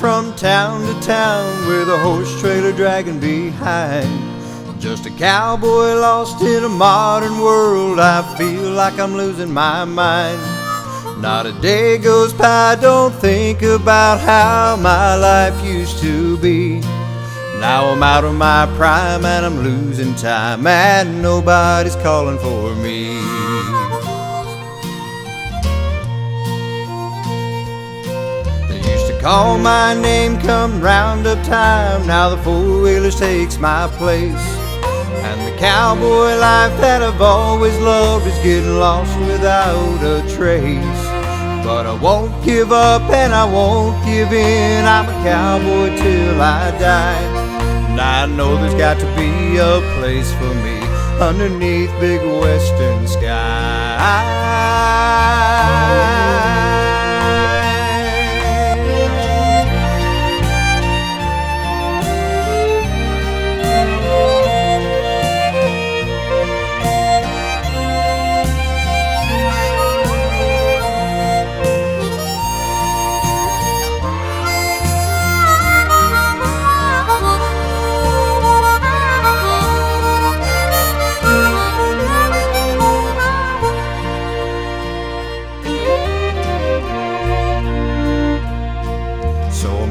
from town to town with a horse trailer dragging behind. Just a cowboy lost in a modern world. I feel like I'm losing my mind. Not a day goes by, don't think about how my life used to be. Now I'm out of my prime and I'm losing time, and nobody's calling for me. They used to call my name come roundup time. Now the four-wheelers takes my place, and the cowboy life that I've always loved is getting lost without a trace. But I won't give up and I won't give in. I'm a cowboy till I die. And I know there's got to be a place for me underneath big western sky.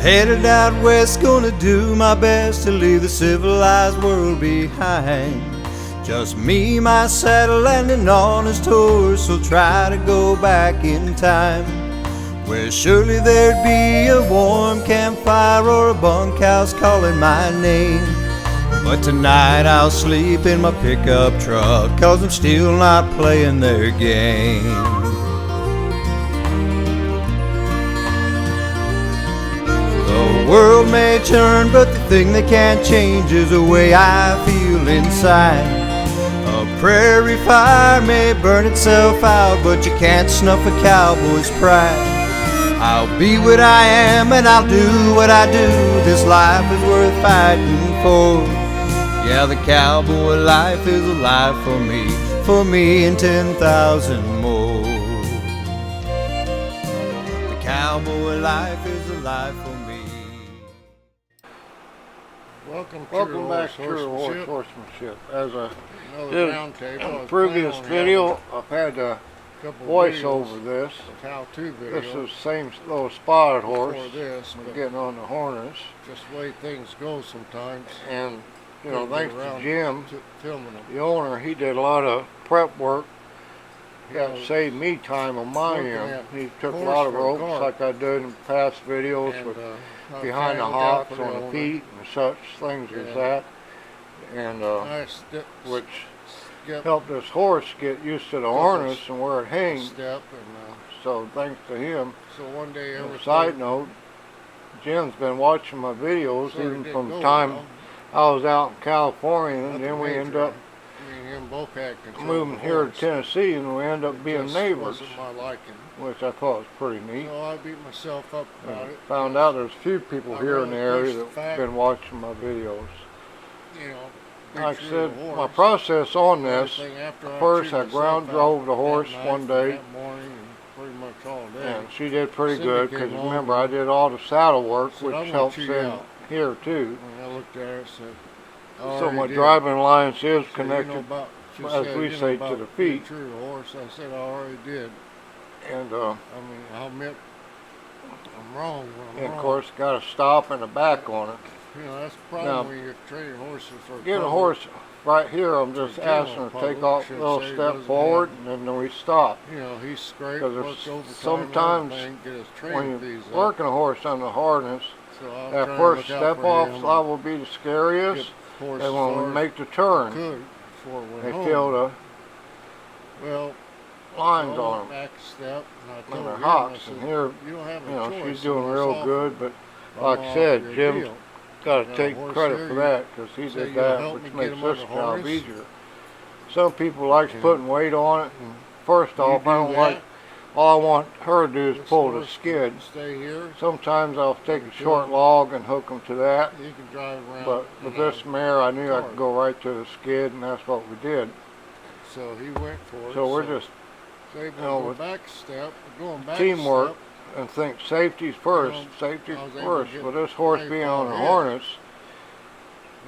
Headed out west, gonna do my best to leave the civilized world behind. Just me, my saddle, and an honest horse will try to go back in time, where surely there'd be a warm campfire or a bunkhouse calling my name. But tonight I'll sleep in my pickup truck, 'cause I'm still not playing their game. The world may turn, but the thing they can't change is the way I feel inside. A prairie fire may burn itself out, but you can't snuff a cowboy's pride. I'll be what I am and I'll do what I do. This life is worth fighting for. Yeah, the cowboy life is a life for me and 10,000 more. The cowboy life is a life for me. Welcome back to True Horsemanship. As I did in the previous video, I've had a voice over this. How-to video. This is the same little spotted horse. This, I'm getting on the harness. Just the way things go sometimes. And you know, thanks to Jim, filming them. the owner, he did a lot of prep work. That saved me time on my end. He took a lot of ropes like I did in past videos with behind the hocks on the feet and such things as that, and which helped this horse get used to the harness and where it hangs. So thanks to him. So one day, side note, Jim's been watching my videos even from the time I was out in California, and then we end up moving here to Tennessee, and we end up being neighbors, which I thought was pretty neat. So I beat myself up about it. Found out there's a few people here in the area that have been watching my videos. Like I said, my process on this, first I ground drove the horse one day, and she did pretty good, because remember I did all the saddle work, which helps in here too. I looked at her and said, so my driving alliance is connected, as we say, to the feet. True horse. I said I already did. And I mean, I'll admit I'm wrong. And of course, got to stop in the back on it. You know, that's the problem when you're training horses for. Get a horse right here. I'm just asking to take off a little step forward, and then we stop. You know, he's straight. Because sometimes when you're working a horse on the harness, that first step off slide will be the scariest. And when we make the turn, they feel the lines on them back step, and their hocks. And here, you know, she's doing real good. But like I said, Jim's got to take credit for that, because he did that, which makes this job easier. Some people like putting weight on it, and first off, I don't like. All I want her to do is pull the skid. Sometimes I'll take a short log and hook them to that. But with this mare, I knew I could go right to the skid, and that's what we did. So he went for it. So we're just, you know, with teamwork, and think safety's first. You know, Safety's I was able to first. get But this horse hay being for on our the head. harness,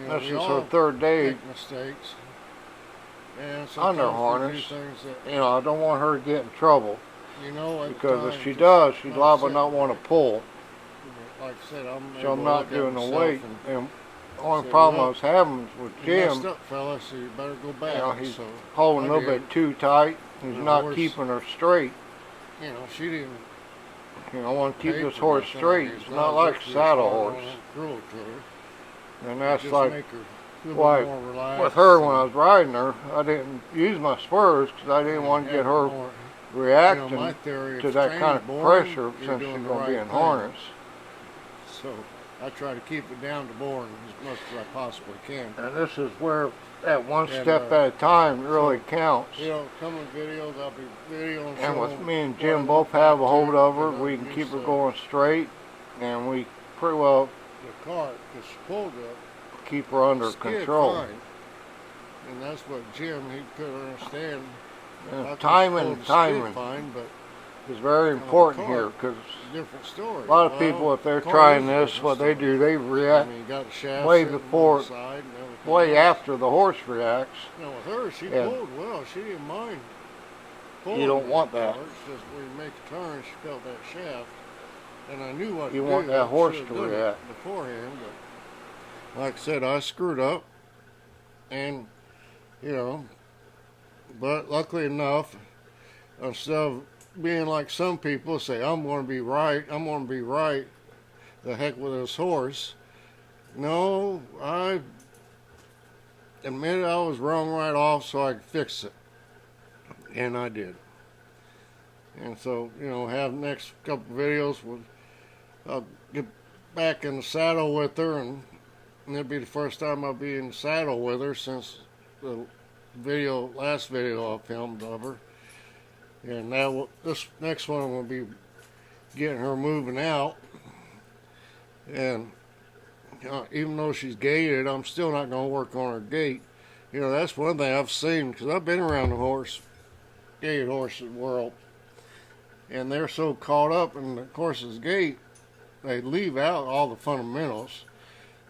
You know, this we is all her third day make mistakes. And under sometimes we do harness. things that, You know, I don't want her to get in trouble, you know, at the because time, if she just does, she's not liable set not want right. to pull. Like I said, I'm So able I'm to not look at doing the myself weight. and And the only say, problem I well, was having with you messed Jim, up, fella, so you better go you back. know, he's So holding a I little did. bit too tight. He's The not horse- keeping her straight. You know, she didn't You know, I want to keep pay this for horse nothing. straight. It's It's not as like if you're saddle starting horse. on cruel to her. And that's Just like make her a little why bit more relaxed. with her when I was riding her, I didn't use my spurs because I didn't want to get her more, reacting you know, my theory, to if that training's kind of boring, pressure you're since doing she's the going to be right in thing. harness. So I try to keep it down to boring as much as I possibly can. And this is where that one And, step at a time really so, counts. You know, coming videos, I'll be videoing. And with showing me and what Jim I both look have a like hold too, of her, because we I'm can keep used her to going straight, and we pretty well the cart, because she pulled up. keep her under skid control. fine. And that's what Jim, he couldn't understand. And I could timing, pull the skid timing fine, but is very on the important cart. here because it's a different story. a lot of Well, people, if they're car trying is a this, different what they story. do, they I react mean, you got the shaft way sitting on before- the side and everything way else. after the horse reacts. You know, with her, she Yeah. pulled well. She didn't mind pulling. You don't want the that. car. It's just when you make a turn, she felt that shaft. And I knew what You to want do. that I horse should've to done it react. beforehand, but like I said, I screwed up. And, you know, but luckily enough, instead of being like some people say, I'm going to be right, the heck with this horse. No, I admitted I was wrong right off so I could fix it. And I did. And so, you know, have next couple videos, I'll get back in the saddle with her, and it'll be the first time I'll be in the saddle with her since the last video I filmed of her. And now this next one will be getting her moving out. And even though she's gaited, I'm still not going to work on her gait. You know, that's one thing I've seen, because I've been around the gaited horses world. And they're so caught up in the horse's gait, they leave out all the fundamentals.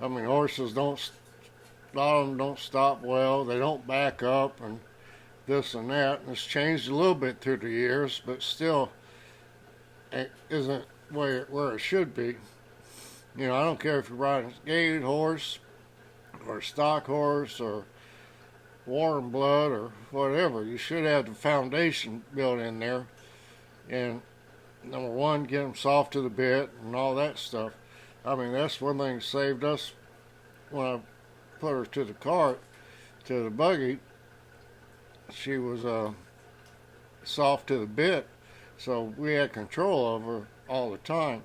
I mean, horses a lot of them don't stop well, they don't back up, and this and that. And it's changed a little bit through the years, but still it isn't where it should be. You know, I don't care if you're riding a gaited horse or a stock horse or warm blood or whatever. You should have the foundation built in there. And number one, get them soft to the bit and all that stuff. I mean, that's one thing that saved us when I put her to the cart, to the buggy. She was soft to the bit, so we had control of her all the time.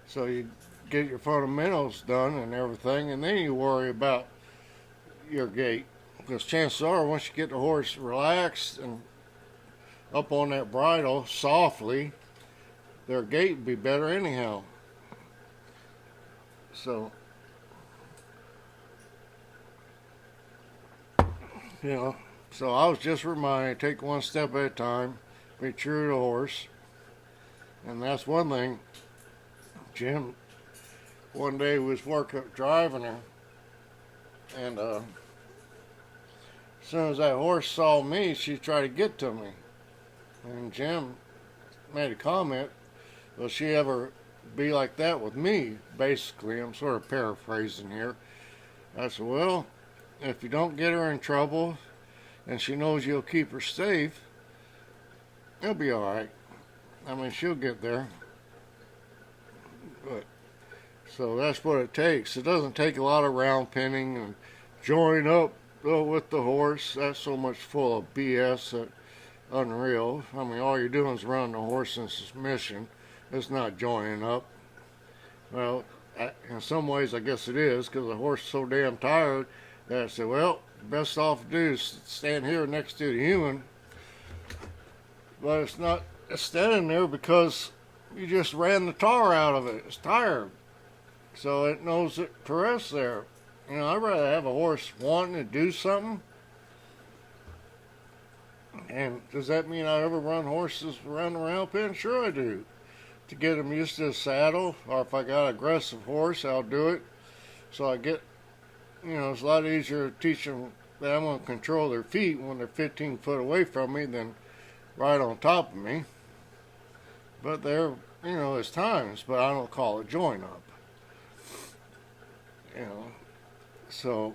So you get your fundamentals done and everything, and then you worry about your gait. Because chances are, once you get the horse relaxed and up on that bridle softly, their gait would be better anyhow. So, you know, so I was just reminded, take one step at a time, be true to the horse. And that's one thing. Jim, one day was driving her, and as soon as that horse saw me, she tried to get to me. And Jim made a comment, will she ever be like that with me? Basically, I'm sort of paraphrasing here. I said, well, if you don't get her in trouble and she knows you'll keep her safe, it'll be all right. I mean, she'll get there. But so that's what it takes. It doesn't take a lot of round pinning and join up with the horse. That's so much full of BS that unreal. I mean, all you're doing is running the horse in submission. It's not joining up. Well, in some ways, I guess it is, because the horse is so damn tired that I said, well, best off to do is stand here next to the human. But it's not standing there because you just ran the tar out of it. It's tired. So it knows it to rest there. You know, I'd rather have a horse wanting to do something And does that mean I ever run horses around the round pen? Sure I do. To get them used to the saddle, or if I got an aggressive horse, I'll do it. So I get, it's a lot easier to teach them that I'm going to control their feet when they're 15 foot away from me than right on top of me. But there, there's times, but I don't call it join up. So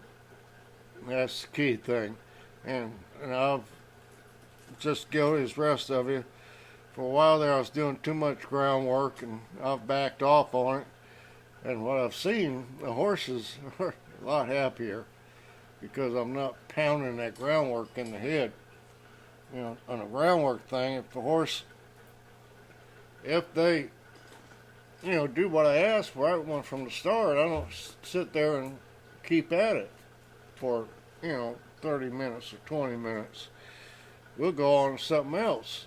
that's the key thing. And I've just guilty as the rest of you. For a while there I was doing too much groundwork and I've backed off on it. And what I've seen, the horses are a lot happier because I'm not pounding that groundwork in the head. On a groundwork thing, if the horse, if they, do what I asked for right from the start, I don't sit there and keep at it for, 30 minutes or 20 minutes. We'll go on to something else.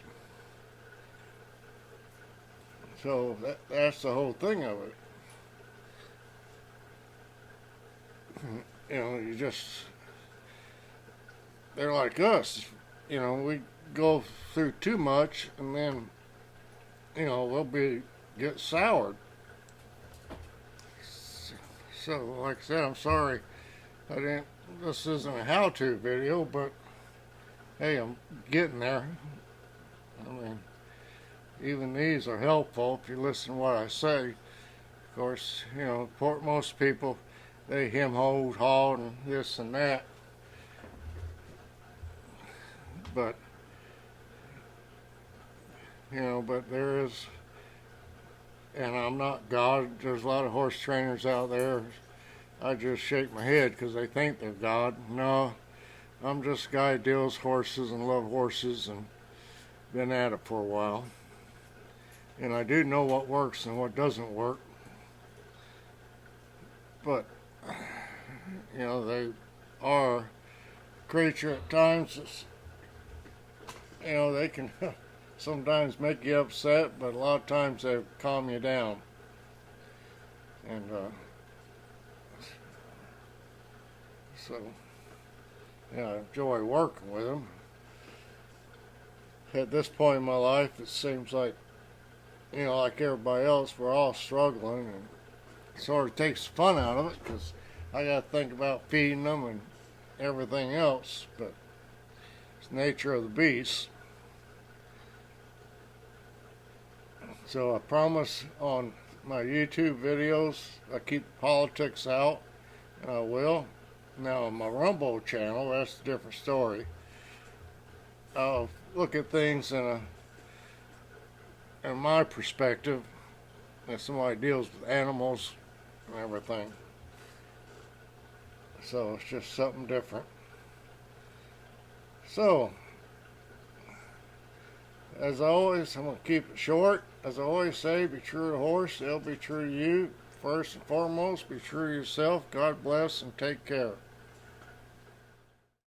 So that's the whole thing of it. They're like us. We go through too much and then, we'll get soured. So, like I said, I'm sorry this isn't a how-to video, but hey, I'm getting there. I mean, even these are helpful if you listen to what I say. Of course, most people, they hem-hold, haw, and this and that. But, but there is, and I'm not God. There's a lot of horse trainers out there. I just shake my head because they think they're God. No, I'm just a guy who deals horses and love horses and been at it for a while. And I do know what works and what doesn't work. But, they are a creature at times. They can sometimes make you upset, but a lot of times they calm you down. And so, I enjoy working with them. At this point in my life, it seems like, like everybody else, we're all struggling, and it sort of takes the fun out of it because I got to think about feeding them and everything else, but it's the nature of the beast. So I promise on my YouTube videos I keep politics out, and I will. Now on my Rumble channel, that's a different story. I'll look at things in my perspective as somebody deals with animals and everything. So it's just something different. So, as always, I'm going to keep it short. As I always say, be true to the horse, they'll be true to you. First and foremost, be true to yourself. God bless and take care.